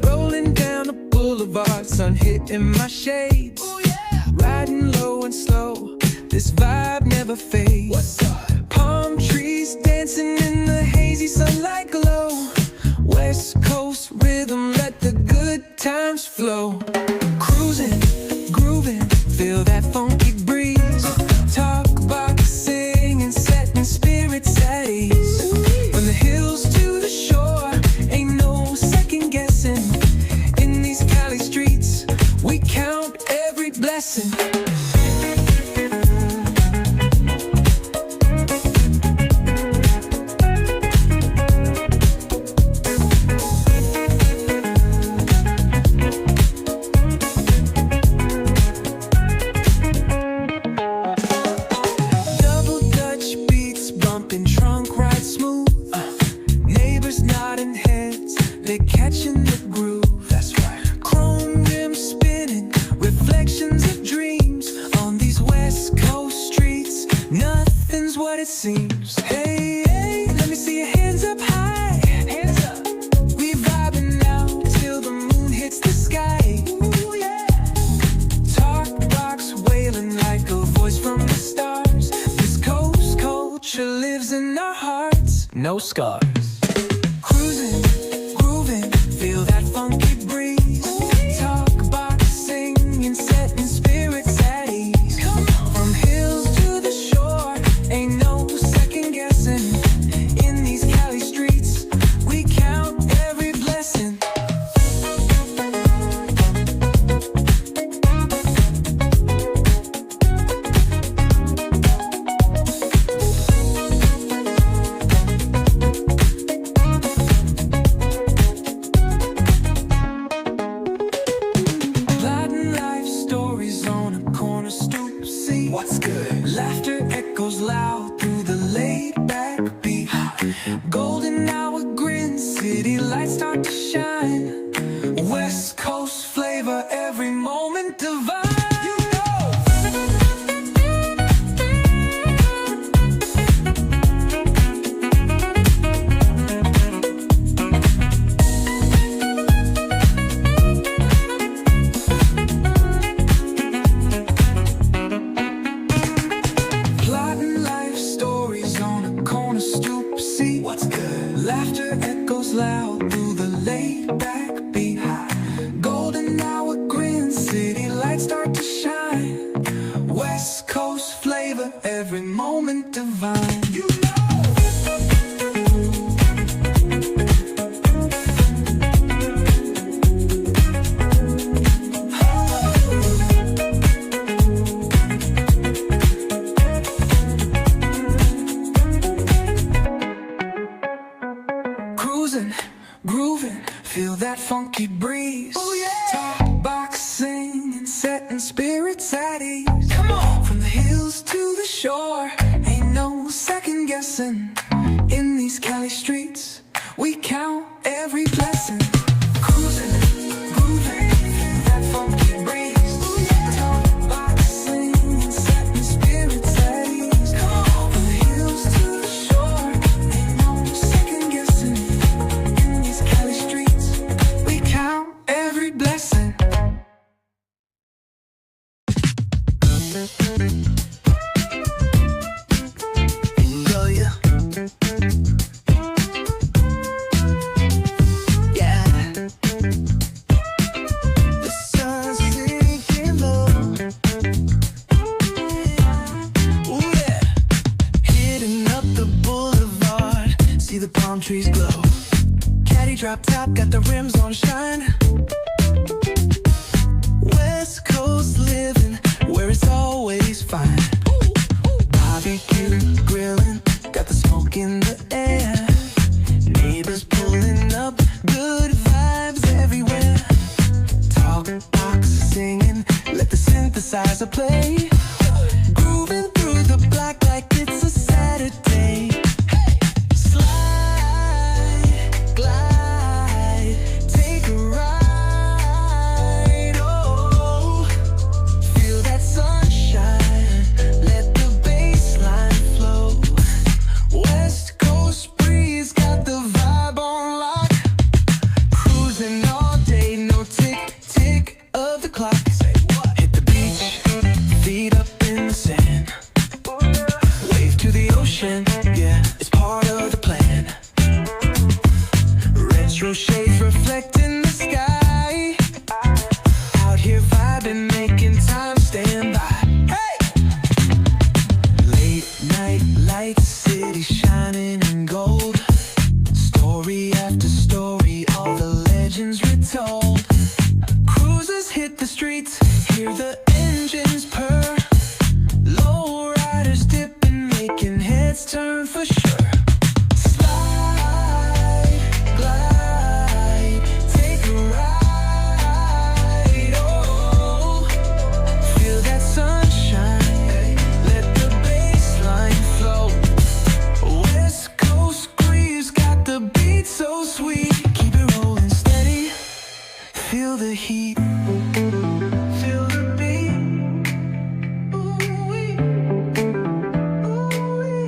Rolling down the boulevard, sun hitting my shades. Riding low and slow, this vibe never fades. Palm trees dancing in the hazy sunlight glow. West Coast rhythm, let the good times flow. Cruising, grooving, feel that funky breeze. Talk about singing, setting spirits at ease. From the hills to the shore, ain't no second guessing. In these Cali streets, we count every blessing. Catching the groove, that's right. Chrome rims spinning, reflections of dreams. On these West Coast streets, nothing's what it seems. Hey, hey, let me see your hands up high. Hands up. We vibing now till the moon hits the sky. Ooh, yeah. Talk box wailing like a voice from the stars. This coast culture lives in our hearts, no scars. Cruising, feel that funky breeze. Talk about singing, setting spirits at ease. From hills to the shore, ain't no second guessing. In these Cali streets, we count every blessing. What's good? Laughter echoes loud through the laid-back beat. Golden hour grin, city lights start to shine. West Coast flavor, every moment divine. What's good? Laughter echoes loud through the laid-back beat. Golden hour grin, city lights start to shine. West Coast flavor, every moment divine. You know. Cruising, grooving, feel that funky breeze. Oh yeah! Talk box singing, setting spirits at ease. Come on! From the hills to the shore, ain't no second guessing. In these Cali streets, we count every blessing. Cruising, grooving, feel that funky breeze. Talk box singing, setting spirits at ease. Come on! From the hills to the shore, ain't no second guessing. Every blessing. Enjoy ya. Yeah. The sun's sinking low. Ooh yeah. Hitting up the boulevard, see the palm trees glow. Caddy drop top, got the rims on shine. West Coast living, where it's always fine. Barbecue, grilling, got the smoke in the air. Neighbors pulling up, good vibes everywhere. Talk box singing, let the synthesizer play. Grooving through the block like it's a Saturday. Slide, glide, take a ride. sand. Wave to the ocean, yeah, it's part of the plan. Retro shades reflecting the sky. Out here vibing, making time stand by. Hey! Late night lights, city shining in gold. Story after story, all the legends retold. Cruisers hit the streets, hear the engines purr. Low riders dipping, making heads turn for sure. Slide, glide, take a ride. Oh, feel that sunshine, let the bassline flow. West Coast breeze got the beat so sweet. Keep it rolling steady, feel the heat. Feel the beat. Ooh-wee. Ooh-wee.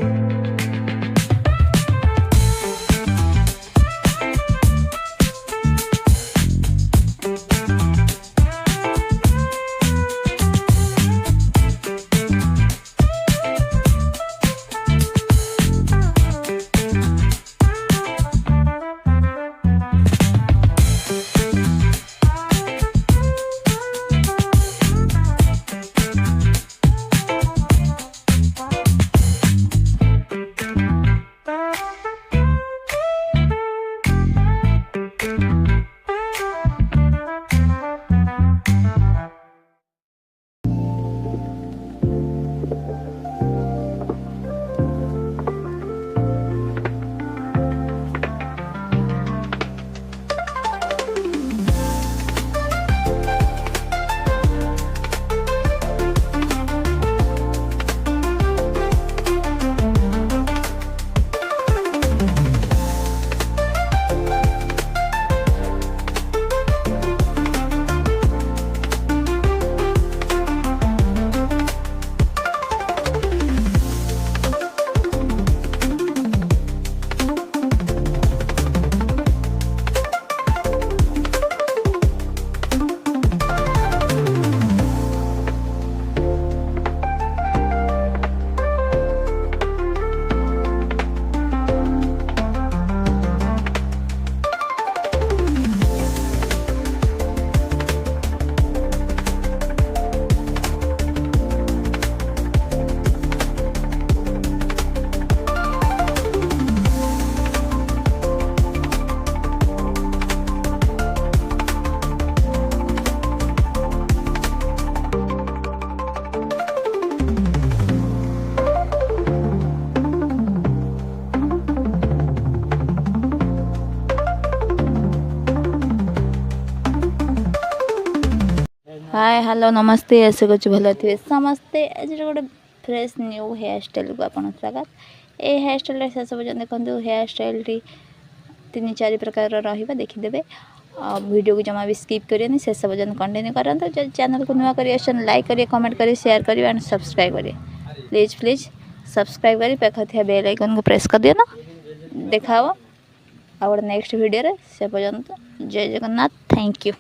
Hi hello नमस्ते आशा कर भल थे समस्ते आज गोटे fresh new hair style को आपन स्वागत। ए हेयर स्टाइल शेष पर्यटन देखो हेयर स्टाइल टी 3-4 प्रकार रहा देखीदे। वीडियो को जमा भी स्किप करें शेष पर्यटन कंटिन्यू करते। जो चैनल को नुआ कर लाइक करिए कमेंट करिए शेयर करिए एंड सब्सक्राइब करिए। प्लीज सब्सक्राइब करी पाखे थे बेल आइकन को प्रेस कर दियो देखा आ नेक्स्ट वीडियो से पर्यंत जय जगन्नाथ। Thank you.